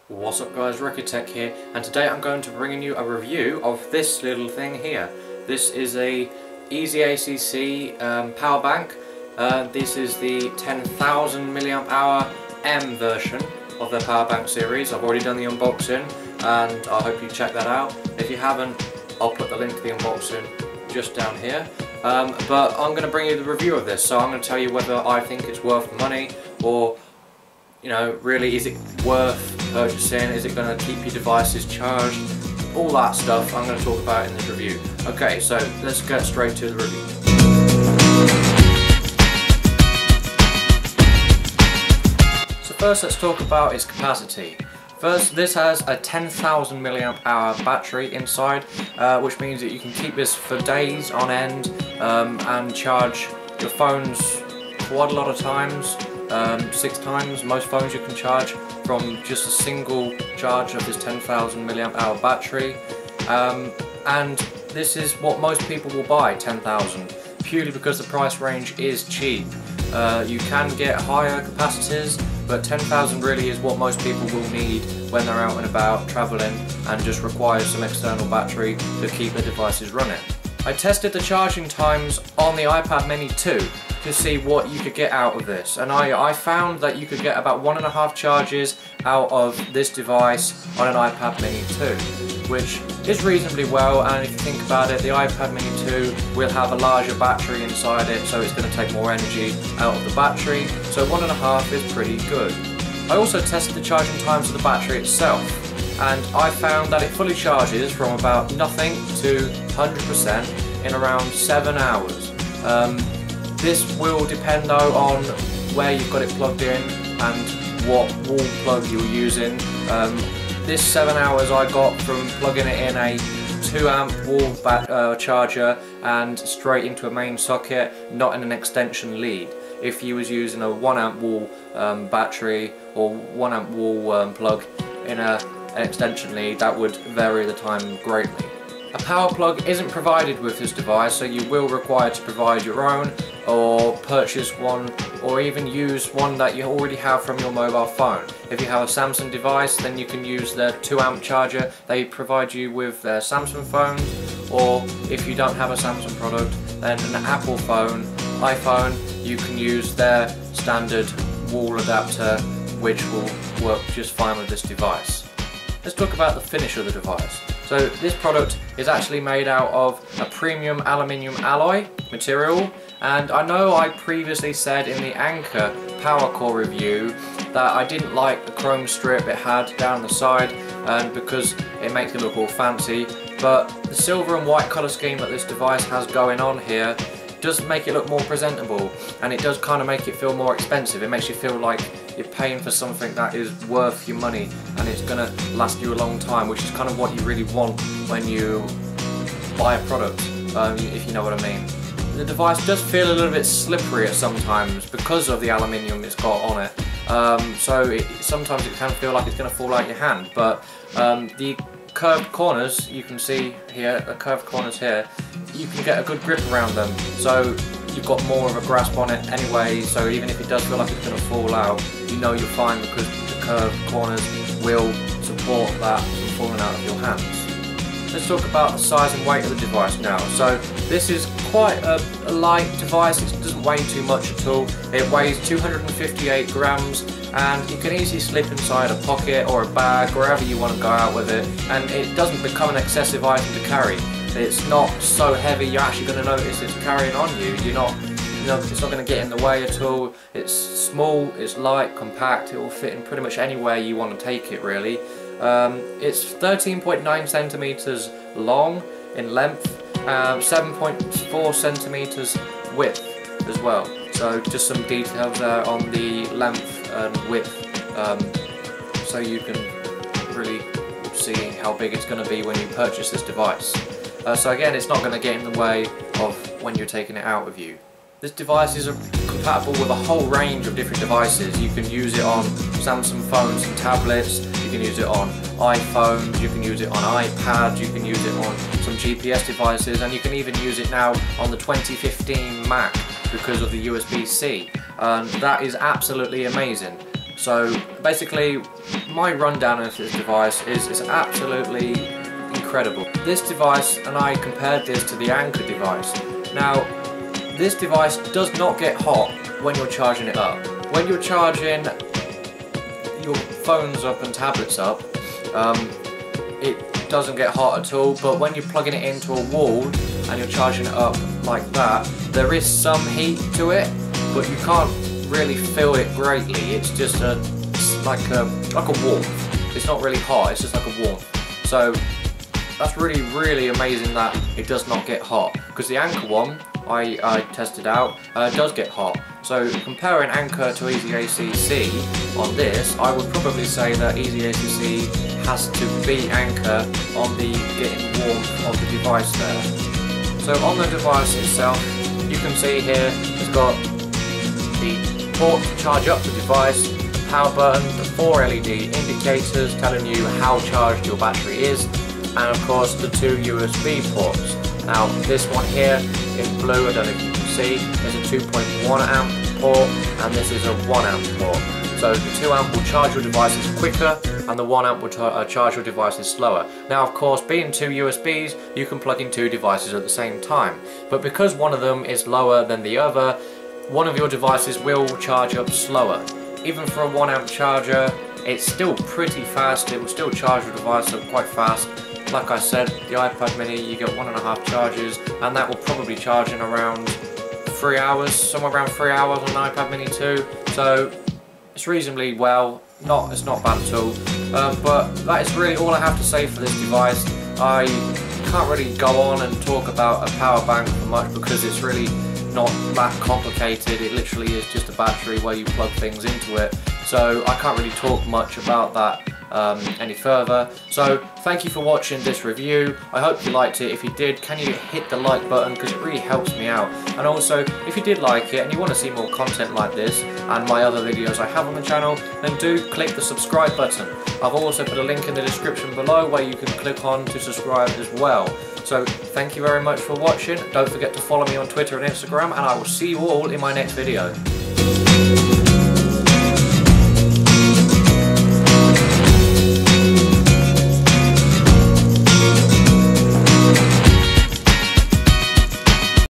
What's up guys, Tech here, and today I'm going to bring you a review of this little thing here. This is a EasyAcc power bank. This is the 10,000 mAh M version of their power bank series. I've already done the unboxing and I hope you check that out. If you haven't, I'll put the link to the unboxing just down here. But I'm going to bring you the review of this, so I'm going to tell you whether I think it's worth the money, or really, is it worth purchasing? Is it going to keep your devices charged? All that stuff I'm going to talk about in this review. Okay, so let's get straight to the review. So first let's talk about its capacity. First, this has a 10,000 mAh battery inside, which means that you can keep this for days on end and charge your phones quite a lot of times. 6 times most phones you can charge from just a single charge of this 10,000 mAh battery, and this is what most people will buy, 10,000, purely because the price range is cheap. You can get higher capacities, but 10,000 really is what most people will need when they're out and about travelling and just requires some external battery to keep the devices running. I tested the charging times on the iPad Mini 2 to see what you could get out of this, and I found that you could get about 1.5 charges out of this device on an iPad Mini 2, which is reasonably well. And if you think about it, the iPad Mini 2 will have a larger battery inside it, so it's going to take more energy out of the battery, so 1.5 is pretty good. I also tested the charging times of the battery itself, and I found that it fully charges from about nothing to 100% in around 7 hours. This will depend though on where you've got it plugged in and what wall plug you're using. This 7 hours I got from plugging it in a 2 amp wall charger and straight into a main socket, not in an extension lead. If you was using a 1 amp wall battery or 1 amp wall plug in an extension lead, that would vary the time greatly. A power plug isn't provided with this device, so you will require to provide your own, or purchase one, or even use one that you already have from your mobile phone. If you have a Samsung device, then you can use their 2 amp charger they provide you with their Samsung phones, or if you don't have a Samsung product, then an Apple phone, iPhone, you can use their standard wall adapter, which will work just fine with this device. Let's talk about the finish of the device. So this product is actually made out of a premium aluminium alloy material, and I know I previously said in the Anker power core review that I didn't like the chrome strip it had down the side, and because it makes it look all fancy, but the silver and white colour scheme that this device has going on here does make it look more presentable, and it does kind of make it feel more expensive. It makes you feel like you're paying for something that is worth your money and it's going to last you a long time, which is kind of what you really want when you buy a product, if you know what I mean. The device does feel a little bit slippery at sometimes because of the aluminium it's got on it, so sometimes it can feel like it's going to fall out your hand, but the curved corners, you can see here, the curved corners here, you can get a good grip around them, so you've got more of a grasp on it anyway, so even if it does feel like it's going to fall out, you know you're fine because the curved corners will support that from falling out of your hands. Let's talk about the size and weight of the device now. So this is quite a light device, it doesn't weigh too much at all. It weighs 258 grams and you can easily slip inside a pocket or a bag, wherever you want to go out with it, and it doesn't become an excessive item to carry. It's not so heavy you're actually going to notice it's carrying on you. It's not going to get in the way at all. It's small, it's light, compact, it will fit in pretty much anywhere you want to take it really. It's 13.9 centimeters long in length, 7.4 centimeters width as well. So just some details there on the length and width, so you can really see how big it's going to be when you purchase this device. So again, it's not going to get in the way of when you're taking it out with you. This device is compatible with a whole range of different devices. You can use it on Samsung phones and tablets, you can use it on iPhones, you can use it on iPads, you can use it on some GPS devices, and you can even use it now on the 2015 Mac because of the USB-C. That is absolutely amazing. So basically, my rundown of this device is absolutely incredible. This device, and I compared this to the Anker device. Now, this device does not get hot when you're charging it up. When you're charging your phones up and tablets up, it doesn't get hot at all, but when you're plugging it into a wall and you're charging it up like that, there is some heat to it, but you can't really feel it greatly. It's just like a warmth. It's not really hot, it's just like a warmth. So that's really amazing that it does not get hot, because the Anker one I tested out does get hot. So comparing Anker to EasyAcc on this, I would probably say that EasyAcc has to beat Anker on the getting warmth of the device there. So on the device itself, you can see here it's got the port to charge up the device, the power button, the 4 LED indicators telling you how charged your battery is, and of course the 2 USB ports. Now this one here in blue, I don't know if you can see, is a 2.1 amp port, and this is a 1 amp port. So the 2 amp will charge your devices quicker, and the 1 amp will charge your devices slower. Now of course, being 2 USBs, you can plug in 2 devices at the same time. But because one of them is lower than the other, one of your devices will charge up slower. Even for a 1 amp charger, it's still pretty fast. It will still charge your device up quite fast. Like I said, the iPad mini, you get 1.5 charges, and that will probably charge in around 3 hours, somewhere around 3 hours on an iPad mini 2. So it's reasonably well, it's not bad at all. But that is really all I have to say for this device. I can't really go on and talk about a power bank for much, because it's really not that complicated. It literally is just a battery where you plug things into it. So I can't really talk much about that any further. So thank you for watching this review. I hope you liked it. If you did, can you hit the like button, because it really helps me out. And also, if you did like it and you want to see more content like this and my other videos I have on the channel, then do click the subscribe button. I've also put a link in the description below where you can click on to subscribe as well. So thank you very much for watching. Don't forget to follow me on Twitter and Instagram, and I will see you all in my next video.